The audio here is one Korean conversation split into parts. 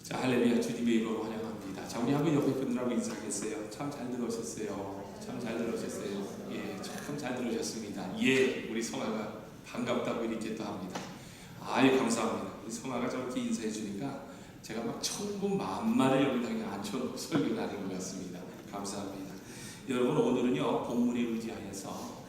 자, 할렐루야, 주님의 이름으로 환영합니다. 자, 우리 한번 옆에 분들하고 인사하겠어요. 참 잘 들어오셨어요. 참 잘 들어오셨어요. 예, 참 잘 들어오셨습니다. 예, 우리 성아가 반갑다고 이렇게 또 합니다. 아유, 감사합니다. 우리 성아가 저렇게 인사해 주니까 제가 막 천군 만마를 여기다 앉혀놓고 설교를 하는 것 같습니다. 감사합니다. 여러분, 오늘은요, 본문에 의지하여서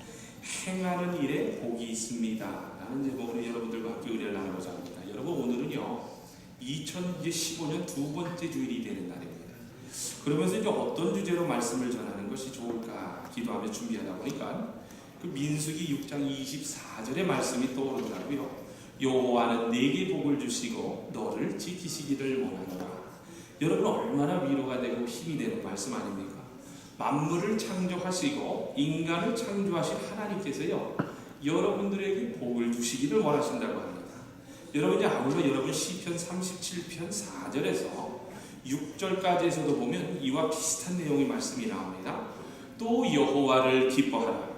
행하는 일에 복이 있습니다 라는 제목으로 여러분들과 함께 은혜를 나누고자 합니다. 여러분, 오늘은요 2015년 두 번째 주일이 되는 날입니다. 그러면서 이제 어떤 주제로 말씀을 전하는 것이 좋을까 기도하며 준비하다 보니까 그 민수기 6장 24절의 말씀이 떠오르더라고요. 여호와는 내게 복을 주시고 너를 지키시기를 원하노라. 여러분, 얼마나 위로가 되고 힘이 되는 말씀 아닙니까? 만물을 창조하시고 인간을 창조하신 하나님께서요 여러분들에게 복을 주시기를 원하신다고 합니다. 여러분이 아울러 여러분 시편 37편 4절에서 6절까지에서도 보면 이와 비슷한 내용의 말씀이 나옵니다. 또 여호와를 기뻐하라.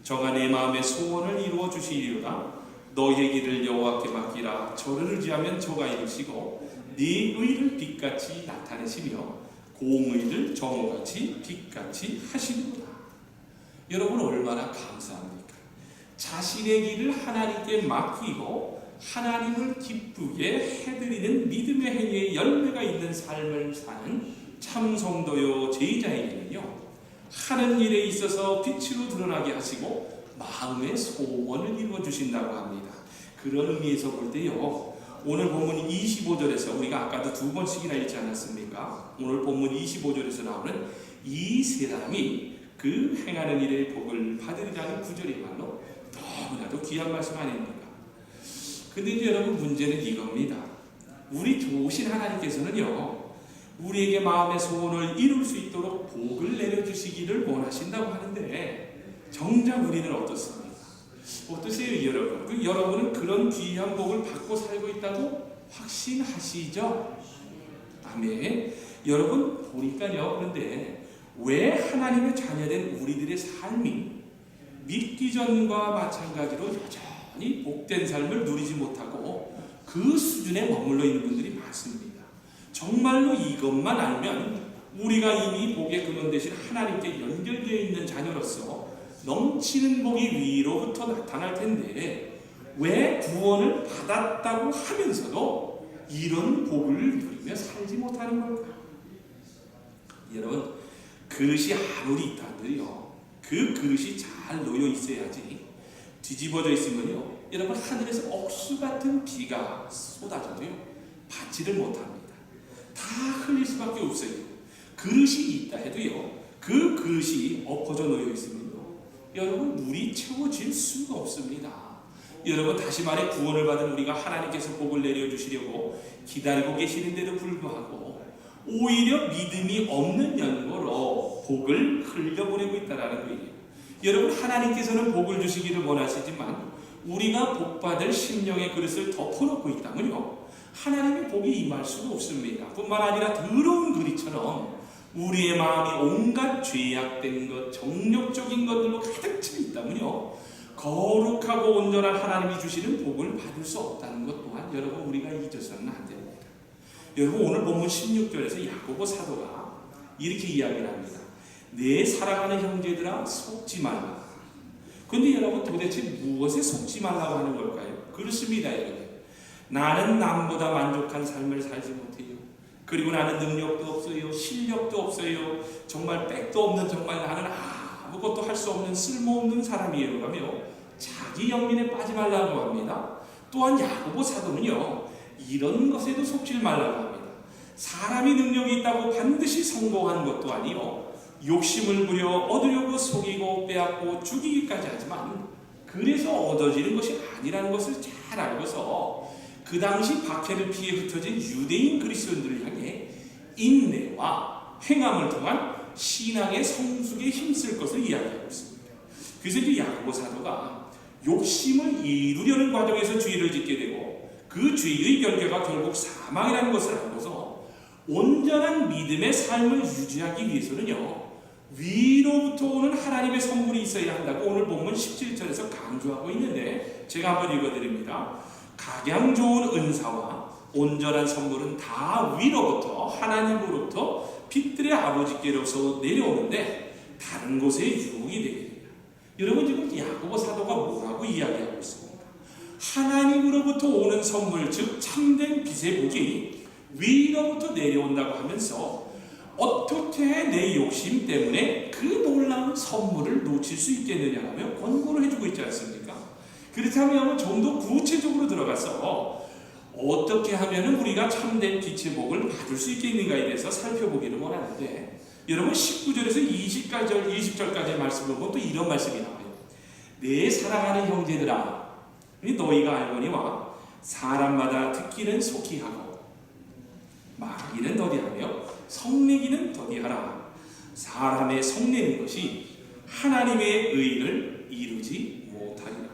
저가 내 마음의 소원을 이루어 주시리로다. 너의 길을 여호와께 맡기라. 저를 의지하면 저가 이루시고 네 의를 빛같이 나타내시며 공의를 정오같이 빛같이 하시리로다. 여러분, 얼마나 감사합니까? 자신의 길을 하나님께 맡기고 하나님을 기쁘게 해드리는 믿음의 행위에 열매가 있는 삶을 사는 참 성도요 제자에게는요 하는 일에 있어서 빛으로 드러나게 하시고 마음의 소원을 이루어 주신다고 합니다. 그런 의미에서 볼 때요, 오늘 본문 25절에서 우리가 아까도 두 번씩이나 읽지 않았습니까? 오늘 본문 25절에서 나오는 이 사람이 그 행하는 일의 복을 받으리라는 구절이야말로 너무나도 귀한 말씀 아닙니까? 근데 이제 여러분, 문제는 이겁니다. 우리 좋으신 하나님께서는요 우리에게 마음의 소원을 이룰 수 있도록 복을 내려주시기를 원하신다고 하는데 정작 우리는 어떻습니까? 어떠세요, 여러분? 여러분은 그런 귀한 복을 받고 살고 있다고 확신하시죠? 아멘. 여러분, 보니까요, 그런데 왜 하나님의 자녀된 우리들의 삶이 믿기 전과 마찬가지로 여전히 복된 삶을 누리지 못하고 그 수준에 머물러 있는 분들이 많습니다. 정말로 이것만 알면 우리가 이미 복의 근원 되신 하나님께 연결되어 있는 자녀로서 넘치는 복이 위로부터 나타날 텐데 왜 구원을 받았다고 하면서도 이런 복을 누리며 살지 못하는 걸까요? 여러분, 그릇이 아무리 있다는데요, 그 그릇이 잘 놓여 있어야지 뒤집어져 있으면요 여러분, 하늘에서 억수 같은 비가 쏟아져도요 받지를 못합니다. 다 흘릴 수밖에 없어요. 그릇이 있다 해도요 그 그릇이 엎어져 놓여 있으면요 여러분, 물이 채워질 수가 없습니다. 여러분, 다시 말해 구원을 받은 우리가 하나님께서 복을 내려주시려고 기다리고 계시는데도 불구하고 오히려 믿음이 없는 연고로 복을 흘려보내고 있다는 거예요. 여러분, 하나님께서는 복을 주시기를 원하시지만 우리가 복받을 심령의 그릇을 덮어놓고 있다면요 하나님의 복이 임할 수가 없습니다. 뿐만 아니라 더러운 그릇처럼 우리의 마음이 온갖 죄악된 것, 정욕적인 것들로 가득 차 있다면요 거룩하고 온전한 하나님이 주시는 복을 받을 수 없다는 것 또한 여러분, 우리가 잊어서는 안 됩니다. 여러분, 오늘 본문 16절에서 야고보 사도가 이렇게 이야기를 합니다. 내 사랑하는 형제들아, 속지 말라. 그런데 여러분, 도대체 무엇에 속지 말라고 하는 걸까요? 그렇습니다, 여러분. 나는 남보다 만족한 삶을 살지 못해요. 그리고 나는 능력도 없어요. 실력도 없어요. 정말 백도 없는, 정말 나는 아무것도 할 수 없는 쓸모없는 사람이에요 라며 자기 연민에 빠지 말라고 합니다. 또한 야고보 사도는요 이런 것에도 속지 말라고 합니다. 사람이 능력이 있다고 반드시 성공한 것도 아니요 욕심을 부려 얻으려고 속이고 빼앗고 죽이기까지 하지만 그래서 얻어지는 것이 아니라는 것을 잘 알고서 그 당시 박해를 피해 흩어진 유대인 그리스도인들을 향해 인내와 행함을 통한 신앙의 성숙에 힘쓸 것을 이야기하고 있습니다. 그래서 이제 야고보 사도가 욕심을 이루려는 과정에서 죄를 짓게 되고 그 죄의 결과가 결국 사망이라는 것을 알고서 온전한 믿음의 삶을 유지하기 위해서는요 위로부터 오는 하나님의 선물이 있어야 한다고 오늘 본문 17절에서 강조하고 있는데 제가 한번 읽어드립니다. 각양 좋은 은사와 온전한 선물은 다 위로부터 하나님으로부터 빛들의 아버지께로서 내려오는데 다른 곳에 유혹이 되게 됩니다. 여러분 지금 야고보 사도가 뭐라고 이야기하고 있습니까? 하나님으로부터 오는 선물, 즉 참된 빛의 복이 위로부터 내려온다고 하면서 어떻게 내 욕심 때문에 그 놀라운 선물을 놓칠 수 있겠느냐 하며 권고를 해주고 있지 않습니까? 그렇다면 좀 더 구체적으로 들어가서 어떻게 하면 우리가 참된 빛의 복을 받을 수 있겠는가에 대해서 살펴보기를 원하는데, 여러분 19절에서 20절까지의 말씀을 보면 또 이런 말씀이 나와요. 내 사랑하는 형제들아, 너희가 알거니와 사람마다 듣기는 속히 하고 말하기는 더디하며 성내기는 더디하라. 사람의 성내는 것이 하나님의 의를 이루지 못하리라.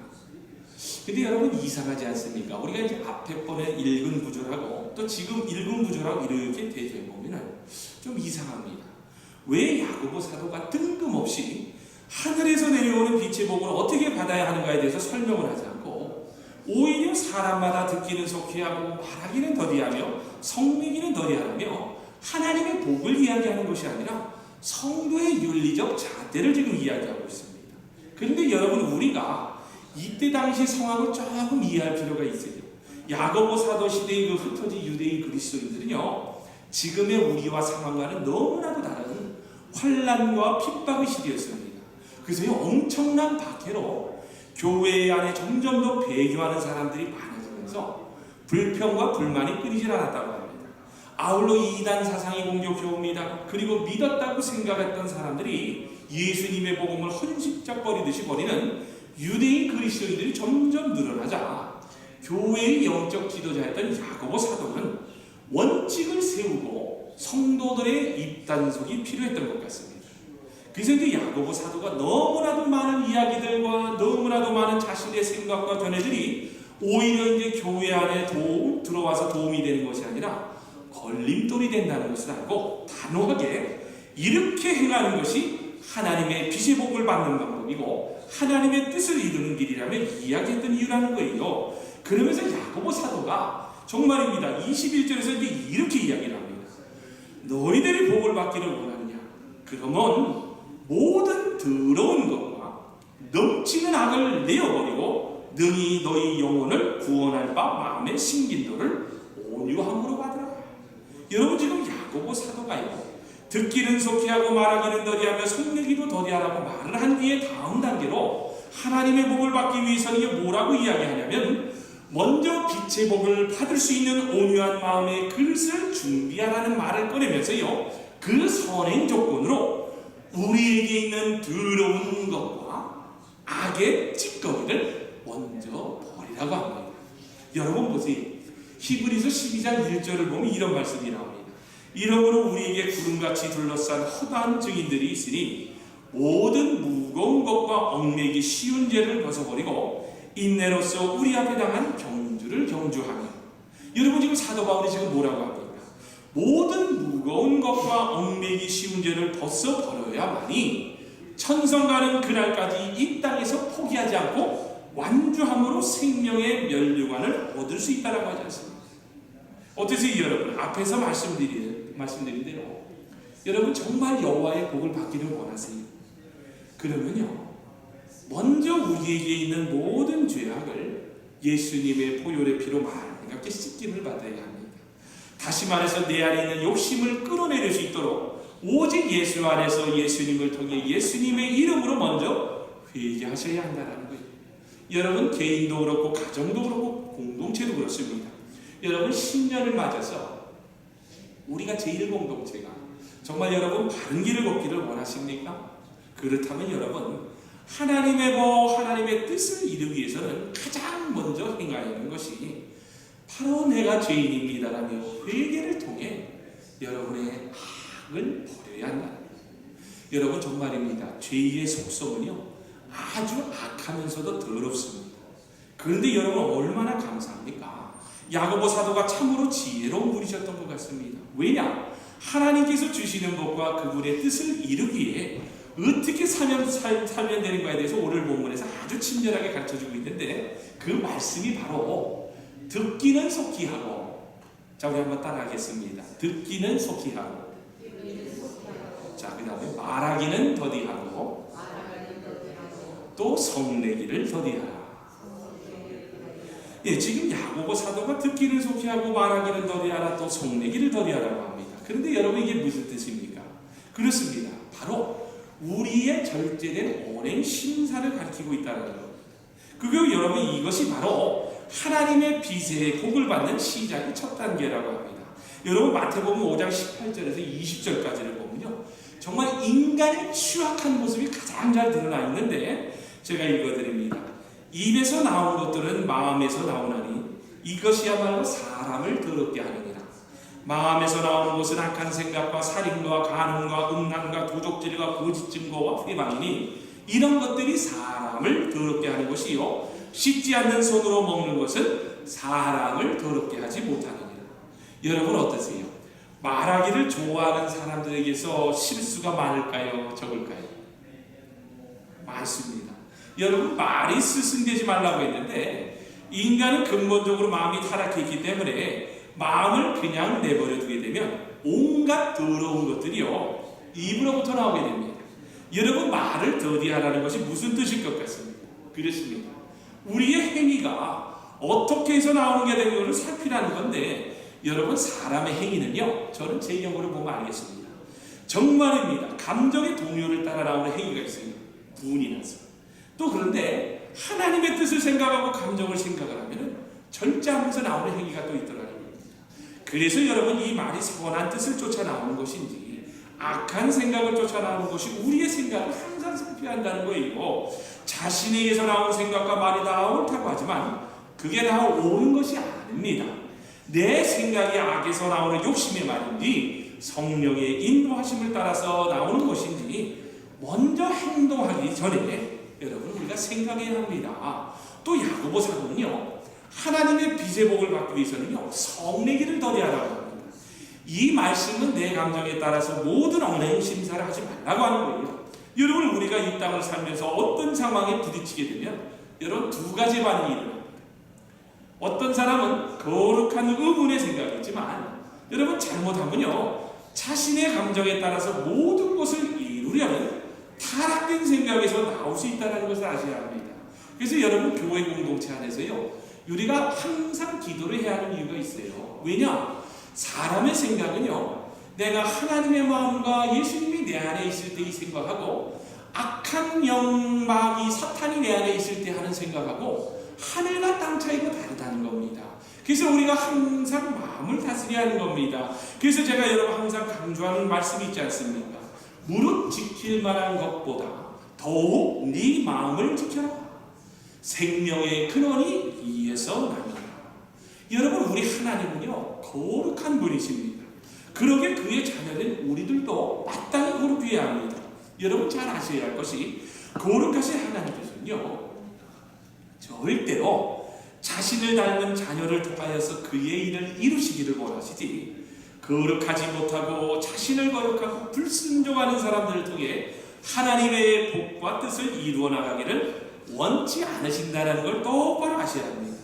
근데 여러분 이상하지 않습니까? 우리가 이제 앞에 번에 읽은 구절하고 또 지금 읽은 구절하고 이렇게 대조해 보면 좀 이상합니다. 왜 야고보 사도가 뜬금없이 하늘에서 내려오는 빛의 복을 어떻게 받아야 하는가에 대해서 설명을 하지 않고 오히려 사람마다 듣기는 속히 하고 말하기는 더디하며 성내기는 더디하며 하나님의 복을 이야기하는 것이 아니라 성도의 윤리적 잣대를 지금 이야기하고 있습니다. 그런데 여러분 우리가 이때 당시 상황을 조금 이해할 필요가 있어요. 야고보 사도 시대의 그 흩어진 유대인 그리스도인들은요, 지금의 우리와 상황과는 너무나도 다른 환난과 핍박의 시대였습니다. 그래서 엄청난 박해로 교회 안에 점점 더 배교하는 사람들이 많아지면서 불평과 불만이 끊이질 않았다고 합니다. 아울러 이단 사상이 공격해 옵니다. 그리고 믿었다고 생각했던 사람들이 예수님의 복음을 헌신짝거리듯이 버리는 유대인 그리스도인들이 점점 늘어나자 교회의 영적 지도자였던 야고보 사도는 원칙을 세우고 성도들의 입단속이 필요했던 것 같습니다. 그래서 이제 야고보 사도가 너무나도 많은 이야기들과 너무나도 많은 자신의 생각과 견해들이 오히려 이제 교회 안에 들어와서 도움이 되는 것이 아니라 걸림돌이 된다는 것을 알고 단호하게 이렇게 행하는 것이 하나님의 빛의 복을 받는 방법이고 하나님의 뜻을 이루는 길이라며 이야기했던 이유라는 거예요. 그러면서 야고보 사도가 정말입니다. 21절에서 이제 이렇게 이야기를 합니다. 너희들이 복을 받기를 원하느냐? 그러면 모든 더러운 것과 넘치는 악을 내어버리고 능히 너희 영혼을 구원할 바 마음에 심긴 도를 온유함으로 받으라. 여러분 지금 야고보 사도가요, 듣기는 속히 하고 말하기는 더디하며 성내기도 더디하라고 말을 한 뒤에 다음 단계로 하나님의 복을 받기 위해서는 이게 뭐라고 이야기하냐면 먼저 빛의 복을 받을 수 있는 온유한 마음의 그릇을 준비하라는 말을 꺼내면서요, 그 선행 조건으로 우리에게 있는 더러운 것과 악의 찌꺼기를 먼저 버리라고 합니다. 여러분 보세요. 히브리서 12장 1절을 보면 이런 말씀이 나옵니다. 이러므로 우리에게 구름같이 둘러싼 허다한 증인들이 있으니 모든 무거운 것과 얽매기 쉬운 죄를 벗어버리고 인내로서 우리 앞에 당한 경주를 경주하며. 여러분 지금 사도 바울이 지금 뭐라고 합니까? 모든 무거운 것과 얽매기 쉬운 죄를 벗어버려야만이 천성 가는 그날까지 이 땅에서 포기하지 않고 완주함으로 생명의 면류관을 얻을 수 있다라고 하지 않습니까? 어떠세요 여러분? 앞에서 말씀드린 대로 여러분 정말 여호와의 복을 받기를 원하세요? 그러면요, 먼저 우리에게 있는 모든 죄악을 예수님의 보혈의 피로 맑게 씻김을 받아야 합니다. 다시 말해서 내 안에 있는 욕심을 끌어내릴 수 있도록 오직 예수 안에서 예수님을 통해 예수님의 이름으로 먼저 회개하셔야 한다는 거예요. 여러분 개인도 그렇고 가정도 그렇고 공동체도 그렇습니다. 여러분 10년을 맞아서 우리가 제1공동체가 정말 여러분 바른 길을 걷기를 원하십니까? 그렇다면 여러분 하나님의 복, 하나님의 뜻을 이루기 위해서는 가장 먼저 행해야 하는 것이 바로 내가 죄인입니다라며 회개를 통해 여러분의 악을 버려야 한다. 여러분 정말입니다. 죄의 속성은요 아주 악하면서도 더럽습니다. 그런데 여러분 얼마나 감사합니까? 야고보 사도가 참으로 지혜로운 분이셨던 것 같습니다. 왜냐? 하나님께서 주시는 것과 그분의 뜻을 이루기에 어떻게 살면 되는가에 대해서 오늘 본문에서 아주 친절하게 가르쳐주고 있는데 그 말씀이 바로 듣기는 속히 하고 자, 우리 한번 따라하겠습니다. 듣기는 속히 하고, 자, 그 다음에 말하기는 더디하고, 또 성내기를 더디하라. 예, 지금 야고보 사도가 듣기는 속히 하고 말하기는 더디하라, 또 성내기를 더디하라고 합니다. 그런데 여러분, 이게 무슨 뜻입니까? 그렇습니다. 바로 우리의 절제된 언행 심사를 가리키고 있다는 겁니다. 그리고 여러분, 이것이 바로 하나님의 빚의 복을 받는 시작의 첫 단계라고 합니다. 여러분, 마태복음 5장 18절에서 20절까지를 보면요, 정말 인간의 취약한 모습이 가장 잘 드러나 있는데, 제가 읽어드립니다. 입에서 나온 것들은 마음에서 나오나니 이것이야말로 사람을 더럽게 하느니라. 마음에서 나오는 것은 악한 생각과 살인과 간음과 음란과 도적질과 거짓 증거와 회방이니 이런 것들이 사람을 더럽게 하는 것이요, 씻지 않는 손으로 먹는 것은 사람을 더럽게 하지 못하느니라. 여러분, 어떠세요? 말하기를 좋아하는 사람들에게서 실수가 많을까요? 적을까요? 많습니다. 여러분, 말이 스승되지 말라고 했는데 인간은 근본적으로 마음이 타락했기 때문에 마음을 그냥 내버려 두게 되면 온갖 더러운 것들이요, 입으로부터 나오게 됩니다. 여러분, 말을 더디하라는 것이 무슨 뜻일 것 같습니까? 그렇습니다. 우리의 행위가 어떻게 해서 나오는 게 되는 것을 살피라는 건데, 여러분, 사람의 행위는요, 저는 제 영어를 보면 알겠습니다. 정말입니다. 감정의 동요를 따라 나오는 행위가 있습니다. 분이 나서. 또 그런데 하나님의 뜻을 생각하고 감정을 생각을 하면 절제하면서 나오는 행위가 또 있더라는 겁니다. 그래서 여러분, 이 말이 선한 뜻을 쫓아 나오는 것인지 악한 생각을 쫓아 나오는 것이 우리의 생각을 항상 살펴한다는 거예요. 자신에게서 나오는 생각과 말이 다 옳다고 하지만 그게 다 옳은 것이 아닙니다. 내 생각이 악에서 나오는 욕심의 말인지 성령의 인도하심을 따라서 나오는 것인지 먼저 행동하기 전에 여러분, 우리가 생각해야 합니다. 또 야고보 사도는요, 하나님의 빚의 복을 받기 위해서는요, 성내기를 더디하라고 합니다. 이 말씀은 내 감정에 따라서 모든 언행 심사를 하지 말라고 하는 거예요. 여러분, 우리가 이 땅을 살면서 어떤 상황에 부딪히게 되면 여러분, 두 가지 반응이 일어납니다. 어떤 사람은 거룩한 의문의 생각이 있지만 여러분, 잘못하면요, 자신의 감정에 따라서 모든 것을 이루려는 타락된 생각에서 나올 수 있다는 것을 아셔야 합니다. 그래서 여러분, 교회 공동체 안에서요, 우리가 항상 기도를 해야 하는 이유가 있어요. 왜냐? 사람의 생각은요, 내가 하나님의 마음과 예수님이 내 안에 있을 때 이 생각하고 악한 영마귀 사탄이 내 안에 있을 때 하는 생각하고 하늘과 땅 차이가 다르다는 겁니다. 그래서 우리가 항상 마음을 다스려야 하는 겁니다. 그래서 제가 여러분 항상 강조하는 말씀이 있지 않습니까? 무릇 지킬 만한 것보다 더욱 네 마음을 지켜라. 생명의 근원이 이에서 나니라. 여러분, 우리 하나님은요, 거룩한 분이십니다. 그러게 그의 자녀된 우리들도 마땅히 거룩해야 합니다. 여러분, 잘 아셔야 할 것이, 거룩하신 하나님께서는요, 절대로 자신을 닮은 자녀를 통하여서 그의 일을 이루시기를 원하시지, 거룩하지 못하고 자신을 거룩하고 불순종하는 사람들을 통해 하나님의 복과 뜻을 이루어 나가기를 원치 않으신다는 걸 똑바로 아셔야 합니다.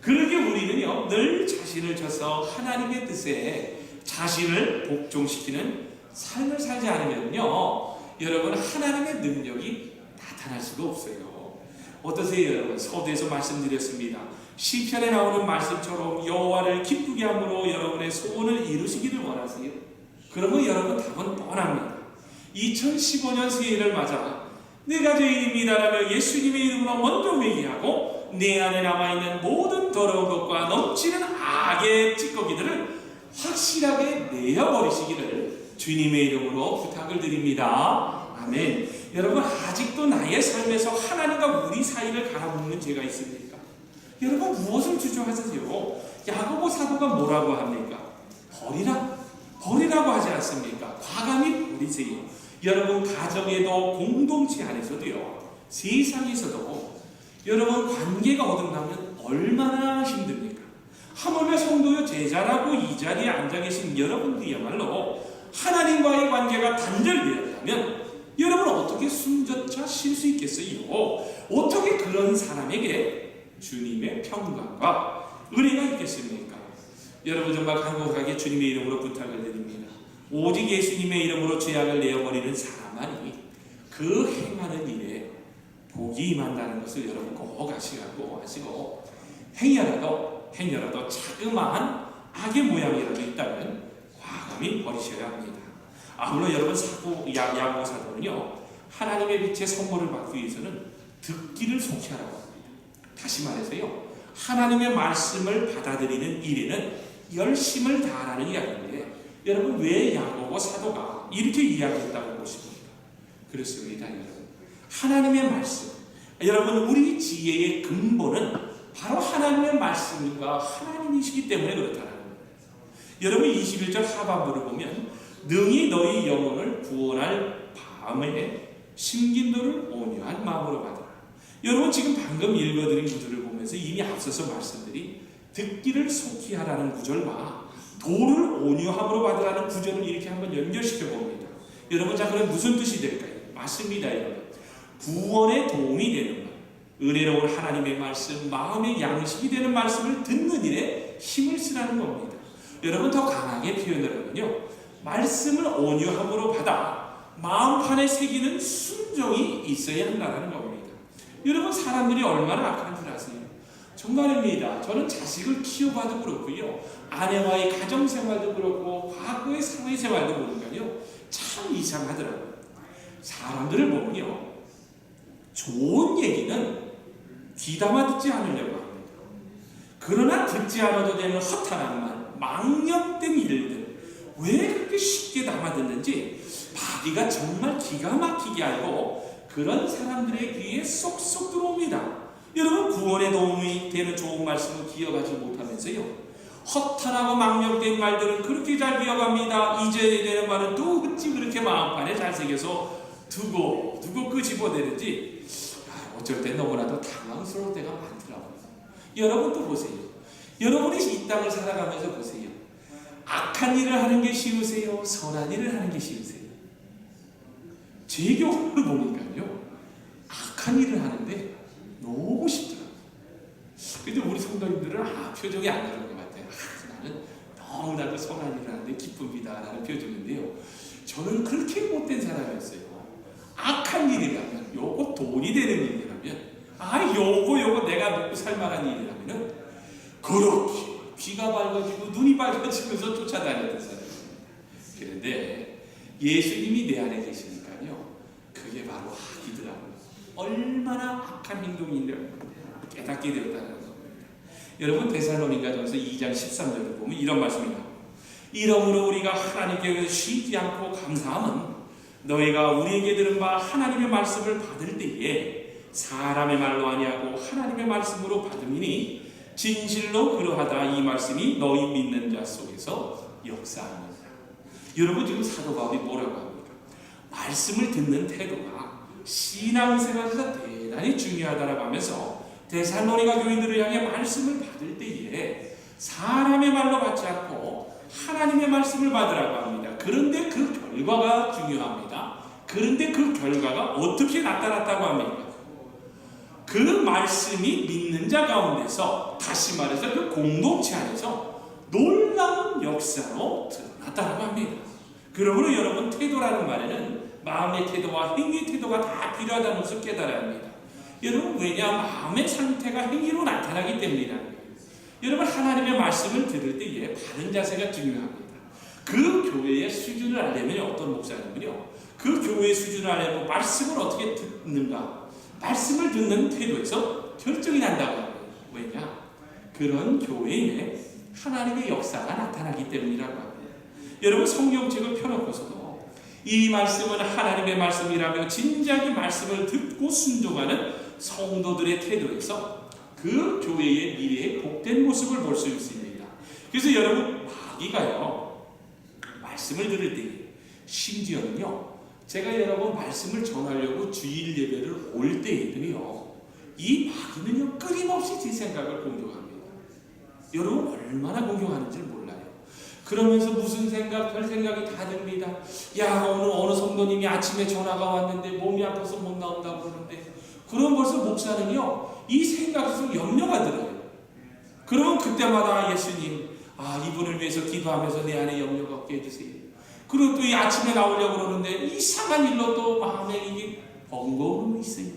그러게 우리는요, 늘 자신을 져서 하나님의 뜻에 자신을 복종시키는 삶을 살지 않으면요, 여러분, 하나님의 능력이 나타날 수가 없어요. 어떠세요, 여러분? 서두에서 말씀드렸습니다. 시편에 나오는 말씀처럼 여호와를 기쁘게 함으로 여러분의 소원을 이루시기를 원하세요? 그러면 여러분, 답은 뻔합니다. 2015년 새해를 맞아 내가 죄인입니다라며 예수님의 이름으로 먼저 회개하고 내 안에 남아있는 모든 더러운 것과 넘치는 악의 찌꺼기들을 확실하게 내어버리시기를 주님의 이름으로 부탁을 드립니다. 아멘. 여러분, 아직도 나의 삶에서 하나님과 우리 사이를 갈아먹는 죄가 있습니까? 여러분, 무엇을 주저하세요? 야고보 사도가 뭐라고 합니까? 버리라고 하지 않습니까? 과감히 버리세요. 여러분, 가정에도 공동체 안에서도요, 세상에서도 여러분, 관계가 어긋나면 얼마나 힘듭니까? 하물며 성도요, 제자라고 이 자리에 앉아 계신 여러분들이야말로 하나님과의 관계가 단절되었다면 여러분, 어떻게 숨조차 쉴 수 있겠어요? 어떻게 그런 사람에게 주님의 평강과 은혜가 있겠습니까? 여러분 정말 간곡하게 주님의 이름으로 부탁을 드립니다. 오직 예수님의 이름으로 죄악을 내어버리는 사람만이 그 행하는 일에 복이 임한다는 것을 여러분 꼭 아시고 행여라도 자그마한 악의 모양이라도 있다면 과감히 버리셔야 합니다. 물론 여러분 야고보 사도는요, 하나님의 빛의 선물을 받기 위해서는 듣기를 속히하라고 합니다. 다시 말해서요, 하나님의 말씀을 받아들이는 일에는 열심을 다하라는 이야기인데, 여러분 왜 야고보 사도가 이렇게 이야기했다고 보십니까? 그렇습니다. 여러분, 하나님의 말씀, 여러분 우리 지혜의 근본은 바로 하나님의 말씀과 하나님이시기 때문에 그렇다는 겁니다. 여러분 21절 하반부를 보면 능히 너희 영혼을 구원할 밤에 심긴도를 온유한 마음으로 받으라. 여러분 지금 방금 읽어드린 구절을 보면서 이미 앞서서 말씀드린 듣기를 속히 하라는 구절과 도를 온유함으로 받으라는 구절을 이렇게 한번 연결시켜 봅니다. 여러분 자 그럼 무슨 뜻이 될까요? 맞습니다. 여러분 구원에 도움이 되는 말, 은혜로운 하나님의 말씀, 마음의 양식이 되는 말씀을 듣는 일에 힘을 쓰라는 겁니다. 여러분 더 강하게 표현을 하면요, 말씀을 온유함으로 받아 마음판에 새기는 순종이 있어야 한다는 겁니다. 여러분 사람들이 얼마나 악한 줄 아세요? 정말입니다. 저는 자식을 키워봐도 그렇고요, 아내와의 가정생활도 그렇고 과거의 사회생활도 보니까요 참 이상하더라고요. 사람들을 보면요, 좋은 얘기는 귀담아 듣지 않으려고 합니다. 그러나 듣지 않아도 되는 허탄한 말, 망령된 일들 왜 그렇게 쉽게 담아듣는지 마귀가 정말 기가 막히게 알고 그런 사람들의 귀에 쏙쏙 들어옵니다. 여러분 구원에 도움이 되는 좋은 말씀을 기억하지 못하면서요, 허탄하고 망령된 말들은 그렇게 잘 기억합니다. 잊어야 되는 말은 또 어찌 그렇게 마음판에 잘 새겨서 두고 끄집어내는지 어쩔 때 너무나도 당황스러울 때가 많더라고요. 여러분도 보세요. 여러분이 이 땅을 살아가면서 보세요. 악한 일을 하는 게 쉬우세요? 선한 일을 하는 게 쉬우세요? 제 경우를 보니까요, 악한 일을 하는데 너무 쉽더라고요. 근데 우리 성도님들은 표정이 안 다른 것 같아요. 나는 너무나도 선한 일을 하는데 기쁩니다 라는 표정인데요, 저는 그렇게 못된 사람이었어요. 악한 일이라면, 요거 돈이 되는 일이라면, 요거 내가 먹고 살만한 일이라면 그렇게 귀가 밝아지고 눈이 밝아지면서 쫓아다녔던 사람입니다. 그런데 예수님이 내 안에 계시니까요, 그게 바로 악이더라고요. 얼마나 악한 행동인지 깨닫게 되었다는 겁니다. 여러분 데살로니가전서 2장 13절을 보면 이런 말씀이 나옵니다. 이러므로 우리가 하나님께 쉬지 않고 감사함은 너희가 우리에게 들은 바 하나님의 말씀을 받을 때에 사람의 말로 아니하고 하나님의 말씀으로 받음이니 진실로 그러하다 이 말씀이 너희 믿는 자 속에서 역사합니다. 여러분 지금 사도 바울이 뭐라고 합니까? 말씀을 듣는 태도가 신앙생활에서 대단히 중요하다라고 하면서 데살로니가 교인들을 향해 말씀을 받을 때에 사람의 말로 받지 않고 하나님의 말씀을 받으라고 합니다. 그런데 그 결과가 중요합니다. 그런데 그 결과가 어떻게 나타났다고 합니까? 그 말씀이 믿는 자 가운데서, 다시 말해서 그 공동체 안에서 놀라운 역사로 드러났다고 합니다. 그러므로 여러분 태도라는 말에는 마음의 태도와 행위의 태도가 다 필요하다는 것을 깨달아야 합니다. 여러분 왜냐? 마음의 상태가 행위로 나타나기 때문이라는 거예요. 여러분 하나님의 말씀을 들을 때에 바른 자세가 중요합니다. 그 교회의 수준을 알려면 어떤 목사님은요, 그 교회의 수준을 알려면 말씀을 어떻게 듣는가, 말씀을 듣는 태도에서 결정이 난다고 합니다. 왜냐? 그런 교회에 하나님의 역사가 나타나기 때문이라고 합니다. 여러분 성경책을 펴놓고서도 이 말씀은 하나님의 말씀이라며 진지하게 말씀을 듣고 순종하는 성도들의 태도에서 그 교회의 미래의 복된 모습을 볼 수 있습니다. 그래서 여러분 마귀가요, 말씀을 들을 때 심지어는요, 제가 여러분 말씀을 전하려고 주일 예배를 올 때에도요, 이 마귀는요 끊임없이 제 생각을 공격합니다. 여러분 얼마나 공격하는지 몰라요. 그러면서 무슨 생각, 별 생각이 다 듭니다. 야, 오늘 어느 성도님이 아침에 전화가 왔는데 몸이 아파서 못 나온다고 그러는데, 그럼 벌써 목사는요 이 생각에서 염려가 들어요. 그러면 그때마다 예수님, 이분을 위해서 기도하면서 내 안에 영역 얻게 해주세요. 그리고 또 이 아침에 나오려고 그러는데 이상한 일로 또 마음에 이게 번거로움이 있어요.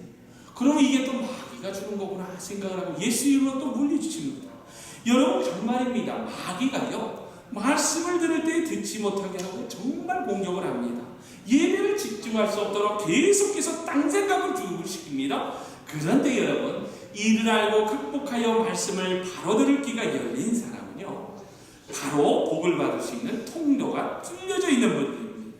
그러면 이게 또 마귀가 주는 거구나 생각을 하고 예수 이름으로 또 물리치는 겁니다. 여러분 정말입니다. 마귀가요 말씀을 들을 때 듣지 못하게 하고 정말 공격을 합니다. 예배를 집중할 수 없도록 계속해서 딴 생각을 시킵니다. 그런데 여러분 이를 알고 극복하여 말씀을 바로 들을 귀가 열린 사람은요 바로 복을 받을 수 있는 통로가 뚫려져 있는 분들입니다.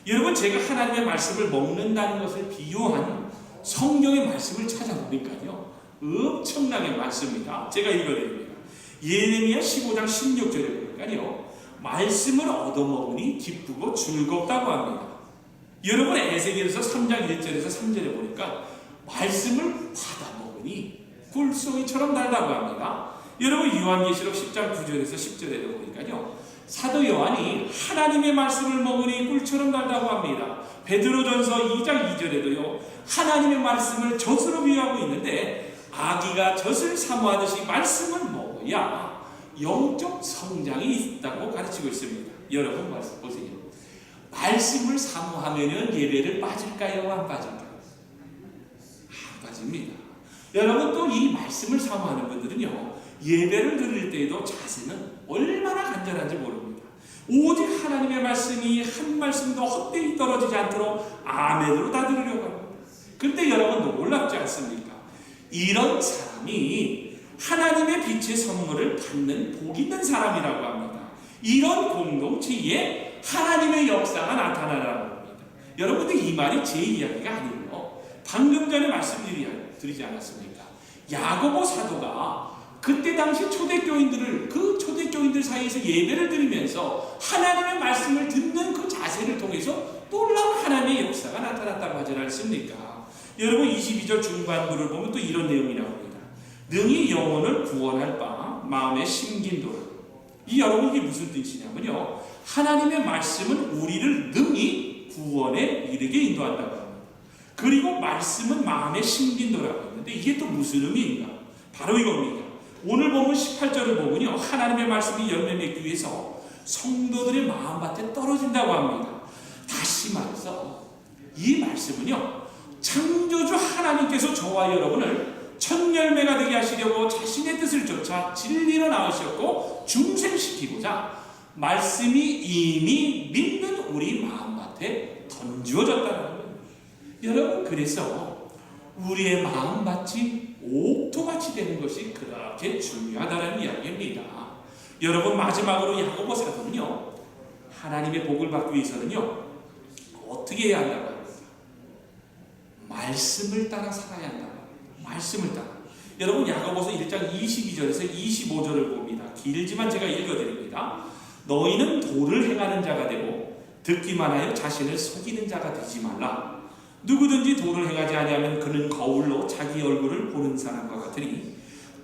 여러분 제가 하나님의 말씀을 먹는다는 것을 비유한 성경의 말씀을 찾아보니까요 엄청나게 많습니다. 제가 읽어드립니다. 예레미야 15장 16절에 보니까요 말씀을 얻어먹으니 기쁘고 즐겁다고 합니다. 여러분 에스겔서 3장 1절에서 3절에 보니까 말씀을 받아먹으니 꿀송이처럼 달다고 합니다. 여러분 요한계시록 10장 9절에서 10절에도 보니까요 사도 요한이 하나님의 말씀을 먹으니 꿀처럼 달다고 합니다. 베드로전서 2장 2절에도요 하나님의 말씀을 젖으로 비유하고 있는데 아기가 젖을 사모하듯이 말씀을 먹어야 영적 성장이 있다고 가르치고 있습니다. 여러분 말씀 보세요. 말씀을 사모하면 예배를 빠질까요? 안 빠질까요? 안 빠집니다. 여러분 또 이 말씀을 사모하는 분들은요 예배를 드릴 때에도 자세는 얼마나 간절한지 모릅니다. 오직 하나님의 말씀이 한 말씀도 헛되이 떨어지지 않도록 아멘으로 다 들으려고 합니다. 그런데 여러분 놀랍지 않습니까? 이런 사람이 하나님의 빛의 선물을 받는 복 있는 사람이라고 합니다. 이런 공동체에 하나님의 역사가 나타나라고 합니다. 여러분들 이 말이 제 이야기가 아니고요. 방금 전에 말씀드리지 않았습니까? 야고보 사도가 그때 당시 초대교인들 사이에서 예배를 드리면서 하나님의 말씀을 듣는 그 자세를 통해서 놀라운 하나님의 역사가 나타났다고 하지 않습니까? 여러분 22절 중반부를 보면 또 이런 내용이 나옵니다. 능히 영혼을 구원할 바 마음에 심긴도다. 이 여러분 이게 무슨 뜻이냐면요. 하나님의 말씀은 우리를 능히 구원에 이르게 인도한다고 합니다. 그리고 말씀은 마음에 심긴도라고 했는데 이게 또 무슨 의미인가? 바로 이겁니다. 오늘 보면 18절을 보면요. 하나님의 말씀이 열매 맺기 위해서 성도들의 마음밭에 떨어진다고 합니다. 다시 말해서 이 말씀은요. 창조주 하나님께서 저와 여러분을 첫 열매가 되게 하시려고 자신의 뜻을 쫓아 진리로 낳으셨고 중생시키고자 말씀이 이미 믿는 우리 마음밭에 던지어졌다는 거예요. 여러분 그래서 우리의 마음밭이 옥토같이 되는 것이 그렇게 중요하다는 이야기입니다. 여러분 마지막으로 야고보 사도는요. 하나님의 복을 받기 위해서는요. 어떻게 해야 한다고 합니까? 말씀을 따라 살아야 한다고 합니다. 말씀을 따라. 여러분 야고보서 1장 22절에서 25절을 봅니다. 길지만 제가 읽어드립니다. 너희는 도를 행하는 자가 되고 듣기만 하여 자신을 속이는 자가 되지 말라. 누구든지 도를 행하지 아니하면 그는 거울로 자기 얼굴을 보는 사람과 같으니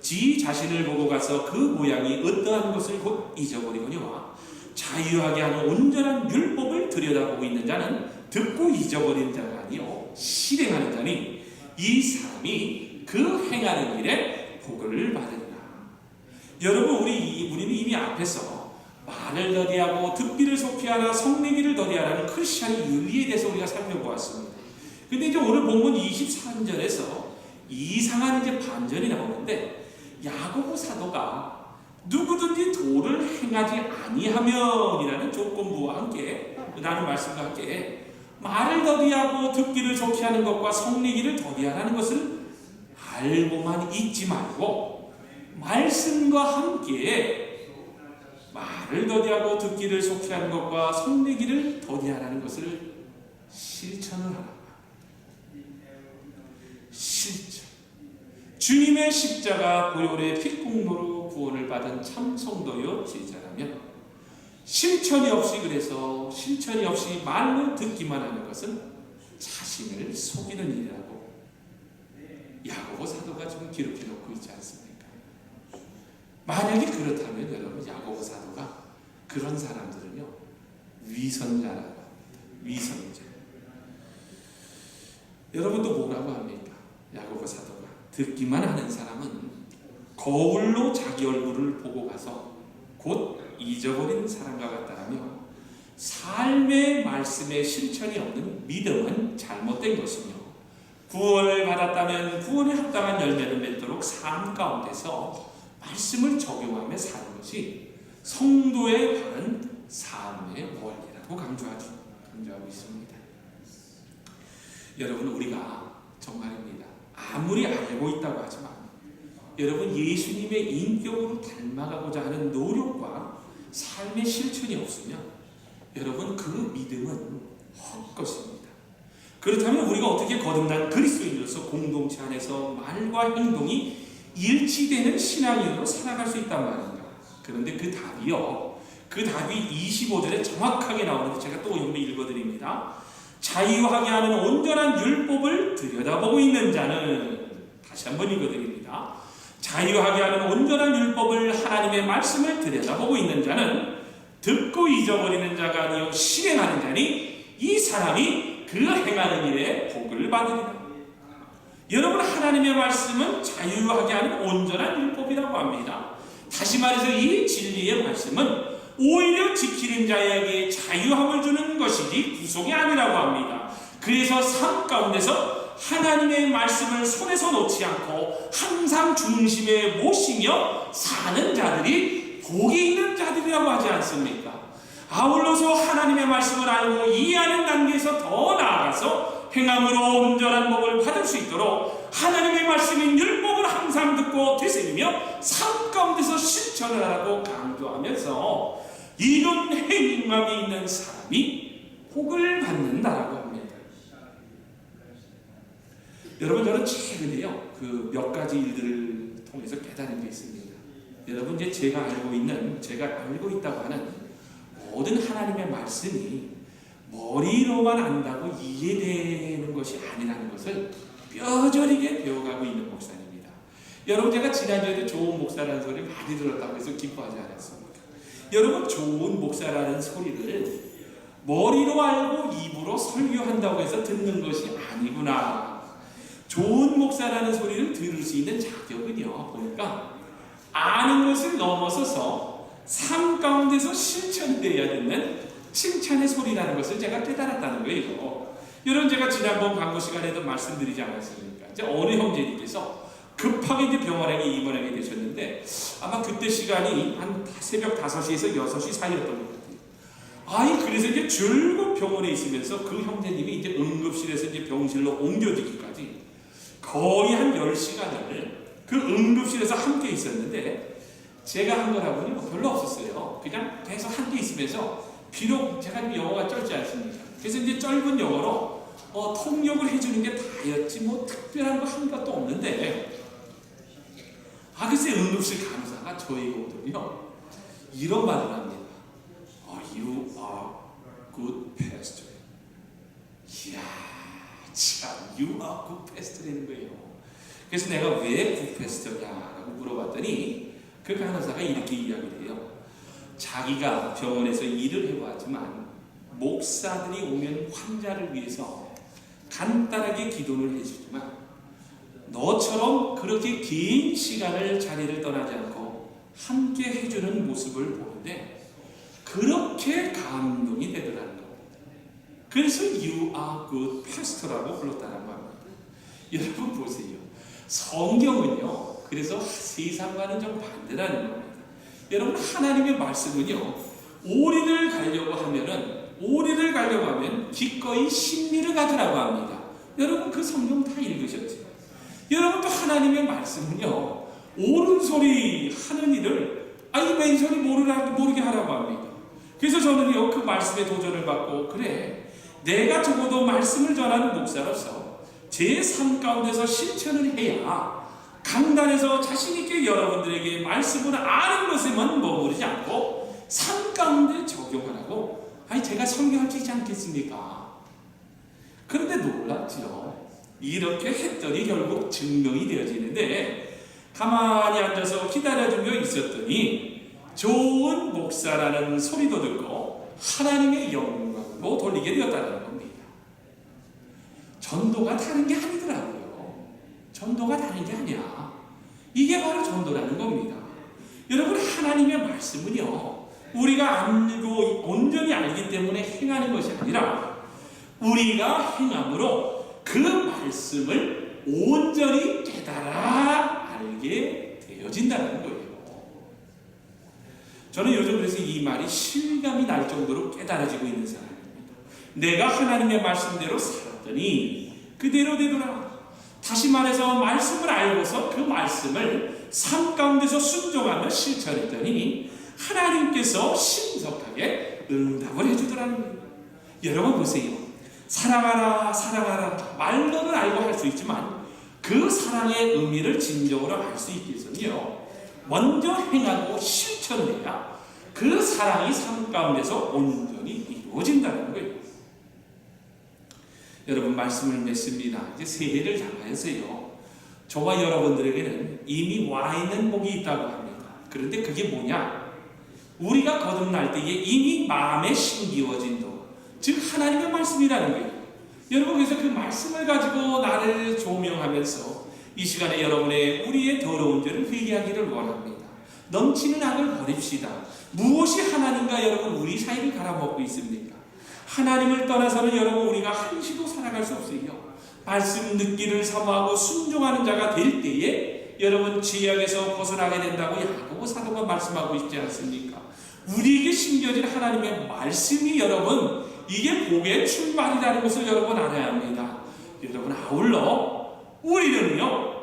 지 자신을 보고 가서 그 모양이 어떠한 것을 곧 잊어버리거니와 자유하게 하는 온전한 율법을 들여다보고 있는 자는 듣고 잊어버린 자가 아니요 실행하는 자니 이 사람이 그 행하는 일에 복을 받으리라. 여러분 우리는 이미 앞에서 말을 더디하고 듣기를 속히하나 성내기를 더디하라는 크리스찬의 윤리에 대해서 우리가 살펴보았습니다. 근데 이제 오늘 본문 23절에서 이상한 이제 반전이 나오는데 야고보 사도가 누구든지 도를 행하지 아니하면이라는 조건부와 함께 라는 말씀과 함께 말을 더디하고 듣기를 속히하는 것과 성내기를 더디하라는 것을 알고만 있지 말고 말씀과 함께 말을 더디하고 듣기를 속히하는 것과 성내기를 더디하라는 것을 실천을 하라. 실천. 주님의 십자가 보혈의 피공로로 구원을 받은 참 성도요 제자라면 실천이 없이 그래서 실천이 없이 말로 듣기만 하는 것은 자신을 속이는 일이라고 야고보 사도가 지금 기록해 놓고 있지 않습니까? 만약에 그렇다면 여러분 야고보 사도가 그런 사람들은요 위선자라고 합니다. 위선자. 여러분도 뭐라고 합니까? 야고보 사도가 듣기만 하는 사람은 거울로 자기 얼굴을 보고 가서 곧 잊어버리는 사람과 같다라며 삶의 말씀에 실천이 없는 믿음은 잘못된 것이며 구원을 받았다면 구원에 합당한 열매를 맺도록 삶 가운데서 말씀을 적용하며 사는 것이 성도의 바른 삶의 원리라고 강조하고 있습니다. 여러분, 우리가 정말입니다. 아무리 알고 있다고 하지만 여러분, 예수님의 인격으로 닮아가고자 하는 노력과 삶의 실천이 없으면 여러분, 그 믿음은 헛것입니다. 그렇다면 우리가 어떻게 거듭난 그리스도인으로서 공동체 안에서 말과 행동이 일치되는 신앙인으로 살아갈 수 있단 말입니다. 그런데 그 답이 25절에 정확하게 나오는데 제가 또 읽어드립니다. 자유하게 하는 온전한 율법을 들여다보고 있는 자는, 다시 한번 읽어드립니다. 자유하게 하는 온전한 율법을, 하나님의 말씀을 들여다보고 있는 자는 듣고 잊어버리는 자가 아니요 실행하는 자니 이 사람이 그 행하는 일에 복을 받으리라. 여러분, 하나님의 말씀은 자유하게 하는 온전한 율법이라고 합니다. 다시 말해서 이 진리의 말씀은 오히려 지키는 자에게 자유함을 주는 것이지 구속이 아니라고 합니다. 그래서 삶 가운데서 하나님의 말씀을 손에서 놓지 않고 항상 중심에 모시며 사는 자들이 복이 있는 자들이라고 하지 않습니까? 아울러서 하나님의 말씀을 알고 이해하는 단계에서 더 나아가서 행함으로 온전한 복을 받을 수 있도록 하나님의 말씀인 율법을 항상 듣고 되새기며 삶 가운데서 실천을 하라고 강조하면서 이런 행함이 있는 사람이 복을 받는다라고 합니다. 여러분, 저는 최근에요 몇 가지 일들을 통해서 깨달은 게 있습니다. 여러분, 이제 제가 알고 있다고 하는 모든 하나님의 말씀이 머리로만 안다고 이해되는 것이 아니라는 것을 뼈저리게 배워가고 있는 목사입니다. 여러분, 제가 지난주에도 좋은 목사라는 소리를 많이 들었다고 해서 기뻐하지 않았습니까? 여러분, 좋은 목사라는 소리를 머리로 알고 입으로 설교한다고 해서 듣는 것이 아니구나. 좋은 목사라는 소리를 들을 수 있는 자격은요, 보니까 아는 것을 넘어서서 삶 가운데서 실천되어야 되는 칭찬의 소리라는 것을 제가 깨달았다는 거예요. 여러분, 제가 지난번 광고 시간에도 말씀드리지 않았습니까? 이제 어느 형제님께서 급하게 이제 병원에 입원하게 되셨는데 아마 그때 시간이 한 새벽 5시에서 6시 사이였던 것 같아요. 그래서 이제 줄곧 병원에 있으면서 그 형제님이 이제 응급실에서 이제 병실로 옮겨지기까지 거의 한 10시간을 그 응급실에서 함께 있었는데 제가 한 거라고는 별로 없었어요. 그냥 계속 함께 있으면서 비록 제가 영어가 쩔지 않습니까? 그래서 이제 짧은 영어로 통역을 해주는 게 다였지 뭐 특별한 거 한 것도 없는데 글쎄 응급실 간호사가 저희가 오더니요 이런 말을 합니다. You are good pastor. 이야, 참, you are good pastor라는 거예요. 그래서 내가 왜 good pastor냐라고 물어봤더니 그 간호사가 이렇게 이야기를 해요. 자기가 병원에서 일을 해보았지만 목사들이 오면 환자를 위해서 간단하게 기도를 해주지만 너처럼 그렇게 긴 시간을 자리를 떠나지 않고 함께 해주는 모습을 보는데 그렇게 감동이 되더라는 겁니다. 그래서 You are good pastor라고 불렀다는 겁니다. 여러분 보세요. 성경은요 그래서 세상과는 좀 반대라는 겁니다. 여러분, 하나님의 말씀은요 오리를 가려고 하면 기꺼이 신미를 가지라고 합니다. 여러분, 그 성경 다 읽으셨죠? 여러분, 또 하나님의 말씀은요 옳은 소리 하는 일을 맨소리 모르게 하라고 합니다. 그래서 저는요 그 말씀에 도전을 받고 그래, 내가 적어도 말씀을 전하는 목사로서 제 삶 가운데서 실천을 해야 강단에서 자신있게 여러분들에게 말씀을 아는 것에만 머무르지 않고 삶 가운데 적용하라고 제가 설교할 수 있지 않겠습니까? 그런데 놀랍지요. 이렇게 했더니 결국 증명이 되어지는데 가만히 앉아서 기다려주며 있었더니 좋은 목사라는 소리도 듣고 하나님의 영광도 돌리게 되었다는 겁니다. 전도가 다른 게 아니더라고요. 전도가 다른 게 아니야. 이게 바로 전도라는 겁니다. 여러분, 하나님의 말씀은요 우리가 알고 온전히 알기 때문에 행하는 것이 아니라 우리가 행함으로 그 말씀을 온전히 깨달아 알게 되어진다는 거예요. 저는 요즘 그래서 이 말이 실감이 날 정도로 깨달아지고 있는 사람입니다. 내가 하나님의 말씀대로 살았더니 그대로 되더라. 다시 말해서 말씀을 알고서 그 말씀을 삶 가운데서 순종하며 실천했더니 하나님께서 신속하게 응답을 해주더라는 거예요. 여러분 보세요. 사랑하라 사랑하라 말로는 알고 할 수 있지만 그 사랑의 의미를 진정으로 알 수 있기 위해서는요, 먼저 행하고 실천해야 그 사랑이 삶 가운데서 온전히 이루어진다는 거예요. 여러분 말씀을 맺습니다. 이제 새해를 향하여서요, 저와 여러분들에게는 이미 와 있는 복이 있다고 합니다. 그런데 그게 뭐냐? 우리가 거듭날 때에 이미 마음에 심기워진 도, 즉 하나님의 말씀이라는 거예요. 여러분 그래서 그 말씀을 가지고 나를 조명하면서 이 시간에 여러분의 우리의 더러운 죄를 회개하기를 원합니다. 넘치는 악을 버립시다. 무엇이 하나님과 여러분 우리 사이를 갈아먹고 있습니까? 하나님을 떠나서는 여러분 우리가 한시도 살아갈 수 없어요. 말씀 듣기를 사모하고 순종하는 자가 될 때에 여러분 죄악에서 벗어나게 된다고 야고보 사도가 말씀하고 있지 않습니까? 우리에게 심겨진 하나님의 말씀이 여러분 이게 복의 출발이라는 것을 여러분 알아야 합니다. 여러분 아울러 우리는요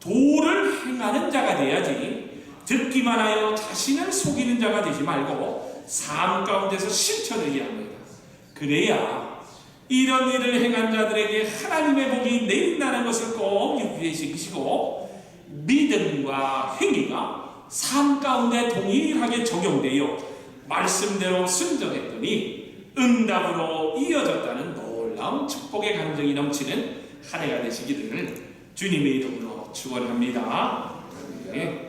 도를 행하는 자가 돼야지 듣기만 하여 자신을 속이는 자가 되지 말고 삶 가운데서 실천을 해야 합니다. 그래야 이런 일을 행한 자들에게 하나님의 복이 내린다는 것을 꼭 유지시키시고 믿음과 행위가 삶 가운데 동일하게 적용되어 말씀대로 순종했더니 응답으로 이어졌다는 놀라운 축복의 감정이 넘치는 한 해가 되시기를 주님의 이름으로 축원합니다. 네.